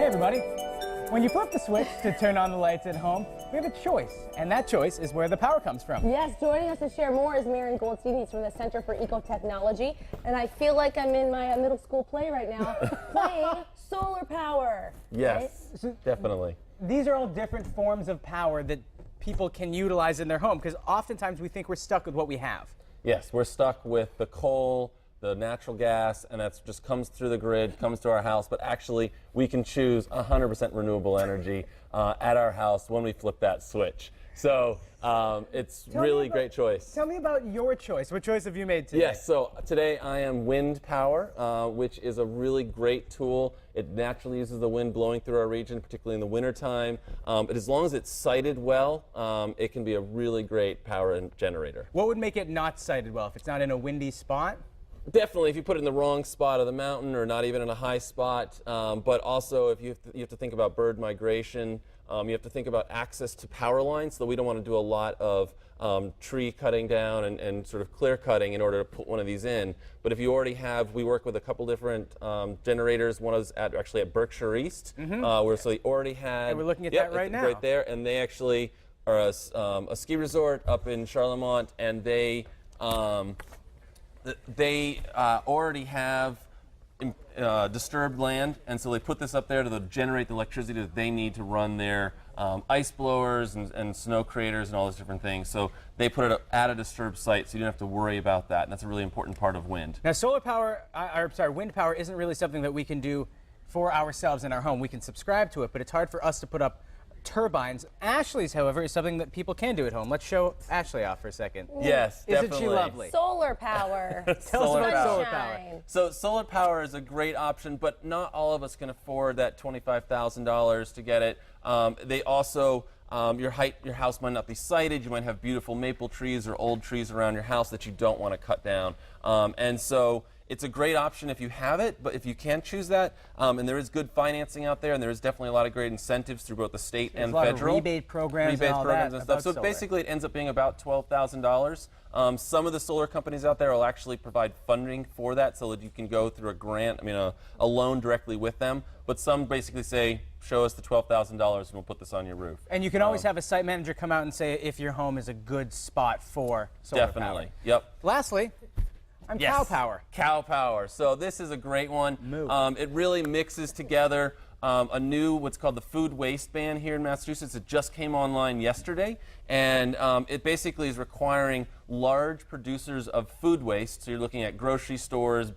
Hey everybody. When you flip the switch to turn on the lights at home, we have a choice, and that choice is where the power comes from. Yes, joining us to share more is Maren Goldstein. He's from the Center for Ecotechnology, and I feel like I'm in my middle school play right now, playing solar power. Yes, right? definitely. These are all different forms of power that people can utilize in their home, because oftentimes we think we're stuck with what we have. Yes, we're stuck with the coal, the natural gas, and that just comes through the grid, comes to our house, but actually we can choose 100% renewable energy at our house when we flip that switch. So it's really great choice. Tell me about your choice. What choice have you made today? Yes, so today I am wind power, which is a really great tool. It naturally uses the wind blowing through our region, particularly in the wintertime. But as long as it's sited well, it can be a really great power generator. What would make it not sited well? If it's not in a windy spot? Definitely, if you put it in the wrong spot of the mountain or not even in a high spot, but also if you have to think about bird migration, you have to think about access to power lines, so we don't want to do a lot of tree cutting down and sort of clear cutting in order to put one of these in. But if you already have, we work with a couple different generators. One is actually at Berkshire East, where so they already had. And we're looking at that right now. Right there, and they actually are a ski resort up in Charlemont, and they already have disturbed land, and so they put this up there to generate the electricity that they need to run their ice blowers and snow creators and all those different things. So they put it at a disturbed site, so you don't have to worry about that, and that's a really important part of wind. Now, wind power isn't really something that we can do for ourselves in our home. We can subscribe to it, but it's hard for us to put up turbines. Ashley's, however, is something that people can do at home. Let's show Ashley off for a second. Yes, definitely. Isn't she lovely? Solar power. Tell us about solar power. Sunshine. So solar power is a great option, but not all of us can afford that $25,000 to get it. They also, your house might not be sited. You might have beautiful maple trees or old trees around your house that you don't want to cut down. And so it's a great option if you have it, but if you can't choose that, and there is good financing out there, and there is definitely a lot of great incentives through both the state and federal. There's a lot of rebate programs and all that and stuff. So basically it ends up being about $12,000. Some of the solar companies out there will actually provide funding for that so that you can go through a grant, a loan directly with them. But some basically say, show us the $12,000 and we'll put this on your roof. And you can always have a site manager come out and say if your home is a good spot for solar Definitely, power. yep. Lastly, cow power. Cow power. So this is a great one. Moo. It really mixes together a new, what's called the food waste ban here in Massachusetts. It just came online yesterday, and it basically is requiring large producers of food waste, so you're looking at grocery stores,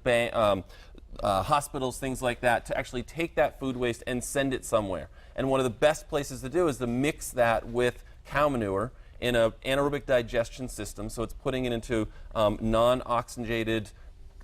hospitals, things like that, to actually take that food waste and send it somewhere. And one of the best places to do is to mix that with cow manure in an anaerobic digestion system, so it's putting it into non-oxygenated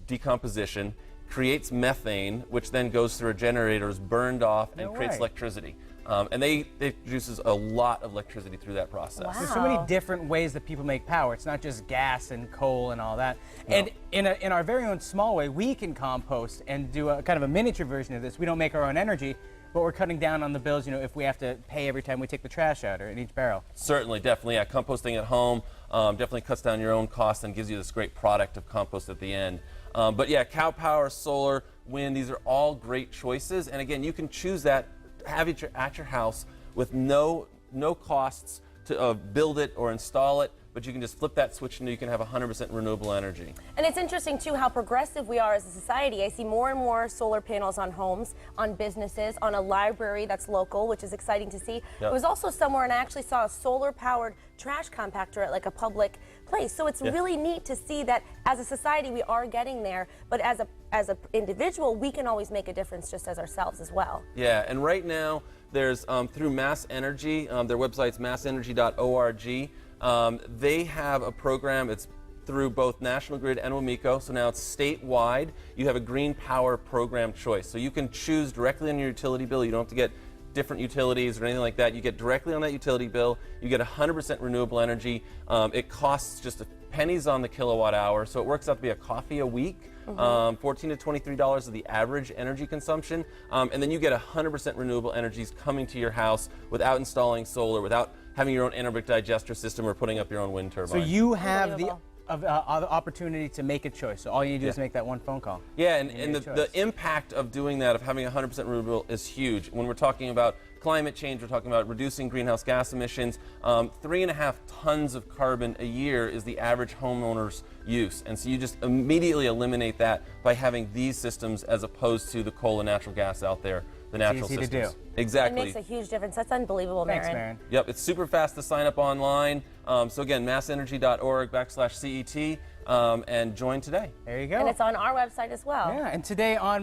decomposition, creates methane, which then goes through a generator, is burned off, and creates electricity. And it produces a lot of electricity through that process. Wow. There's so many different ways that people make power. It's not just gas and coal and all that. No. And in our very own small way, we can compost and do a kind of a miniature version of this. We don't make our own energy, but we're cutting down on the bills, if we have to pay every time we take the trash out or in each barrel. Certainly, definitely. Yeah, composting at home definitely cuts down your own costs and gives you this great product of compost at the end. But yeah, cow power, solar, wind, these are all great choices. And again, you can choose that, have it at your house with no costs to build it or install it, but you can just flip that switch and you can have 100% renewable energy. And it's interesting, too, how progressive we are as a society. I see more and more solar panels on homes, on businesses, on a library that's local, which is exciting to see. Yep. I was also somewhere and I actually saw a solar-powered trash compactor at like a public place. So it's really neat to see that as a society we are getting there, but as an individual, we can always make a difference just as ourselves as well. Yeah, and right now there's through Mass Energy, their website's massenergy.org. They have a program. It's through both National Grid and WMECO, so now it's statewide. You have a green power program choice, so you can choose directly on your utility bill. You don't have to get different utilities or anything like that. You get directly on that utility bill. You get 100% renewable energy. It costs just pennies on the kilowatt hour, so it works out to be a coffee a week. $14 to $23 is the average energy consumption, and then you get 100% renewable energies coming to your house without installing solar, without having your own anaerobic digester system or putting up your own wind turbine. So you have of opportunity to make a choice. So all you need to do is make that one phone call. Yeah, and made a the choice. impact of doing that, of having 100% renewable, is huge. When we're talking about climate change, we're talking about reducing greenhouse gas emissions. 3.5 tons of carbon a year is the average homeowner's use. And so you just immediately eliminate that by having these systems as opposed to the coal and natural gas out there, the natural easy to systems. do. Exactly. It makes a huge difference. That's unbelievable, Thanks, Marin. Marin. Yep, it's super fast to sign up online. So again, massenergy.org/CET, and join today. There you go. And it's on our website as well. Yeah, and today on